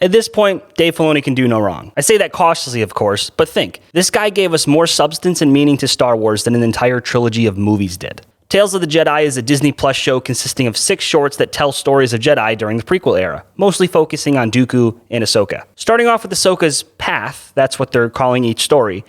At this point, Dave Filoni can do no wrong. I say that cautiously, of course, but think. This guy gave us more substance and meaning to Star Wars than an entire trilogy of movies did. Tales of the Jedi is a Disney Plus show consisting of 6 shorts that tell stories of Jedi during the prequel era, mostly focusing on Dooku and Ahsoka. Starting off with Ahsoka's path, that's what they're calling each story,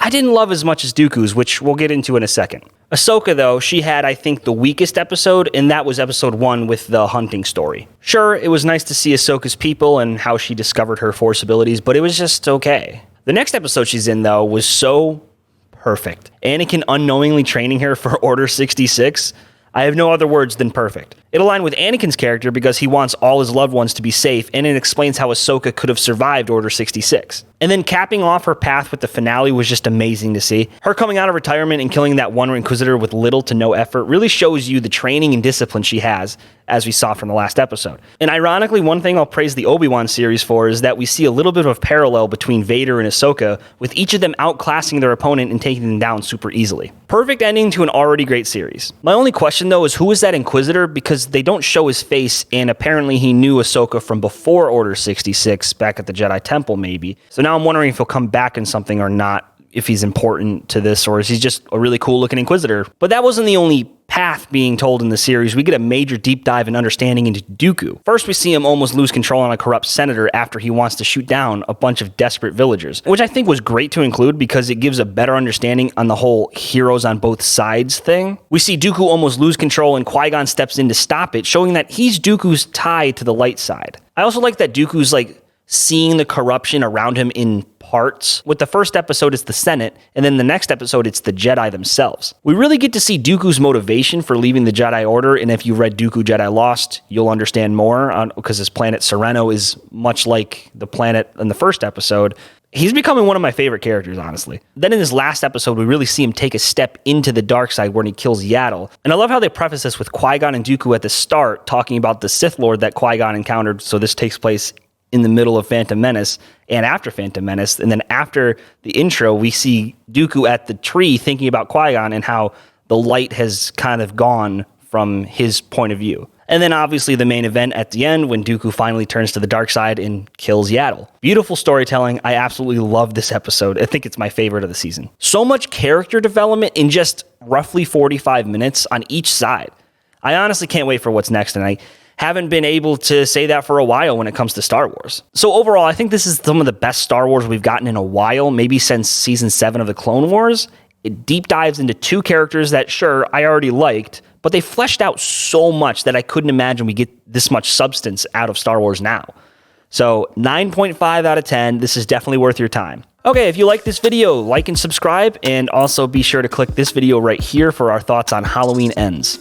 I didn't love as much as Dooku's, which we'll get into in a second. Ahsoka, though, she had, I think, the weakest episode, and that was episode 1 with the hunting story. Sure, it was nice to see Ahsoka's people and how she discovered her Force abilities, but it was just okay. The next episode she's in, though, was so perfect. Anakin unknowingly training her for Order 66. I have no other words than perfect. It aligned with Anakin's character because he wants all his loved ones to be safe, and it explains how Ahsoka could have survived Order 66. And then capping off her path with the finale was just amazing to see. Her coming out of retirement and killing that one Inquisitor with little to no effort really shows you the training and discipline she has, as we saw from the last episode. And ironically, one thing I'll praise the Obi-Wan series for is that we see a little bit of a parallel between Vader and Ahsoka, with each of them outclassing their opponent and taking them down super easily. Perfect ending to an already great series. My only question, though, is who is that Inquisitor? Because they don't show his face, and apparently he knew Ahsoka from before Order 66, back at the Jedi Temple maybe. So now I'm wondering if he'll come back in something or not, if he's important to this, or is he just a really cool looking Inquisitor. But that wasn't the only path being told in the series. We get a major deep dive and understanding into Dooku. First, we see him almost lose control on a corrupt senator after he wants to shoot down a bunch of desperate villagers, which I think was great to include because it gives a better understanding on the whole heroes on both sides thing. We see Dooku almost lose control and Qui-Gon steps in to stop it, showing that he's Dooku's tie to the light side. I also like that Dooku's seeing the corruption around him in parts. With the first episode, it's the Senate, and then the next episode, it's the Jedi themselves. We really get to see Dooku's motivation for leaving the Jedi Order, and if you read Dooku Jedi Lost, you'll understand more, because his planet Sereno is much like the planet in the first episode. He's becoming one of my favorite characters, honestly. Then in this last episode, we really see him take a step into the dark side when he kills Yaddle. And I love how they preface this with Qui-Gon and Dooku at the start talking about the Sith Lord that Qui-Gon encountered, so this takes place in the middle of Phantom Menace and after Phantom Menace. And then after the intro, we see Dooku at the tree thinking about Qui-Gon and how the light has kind of gone from his point of view. And then obviously the main event at the end when Dooku finally turns to the dark side and kills Yaddle. Beautiful storytelling. I absolutely love this episode. I think it's my favorite of the season. So much character development in just roughly 45 minutes on each side. I honestly can't wait for what's next, and I haven't been able to say that for a while when it comes to Star Wars. So overall, I think this is some of the best Star Wars we've gotten in a while, maybe since season 7 of the Clone Wars. It deep dives into 2 characters that, sure, I already liked, but they fleshed out so much that I couldn't imagine we get this much substance out of Star Wars now. So 9.5 out of 10, this is definitely worth your time. Okay, if you like this video, like and subscribe, and also be sure to click this video right here for our thoughts on Halloween Ends.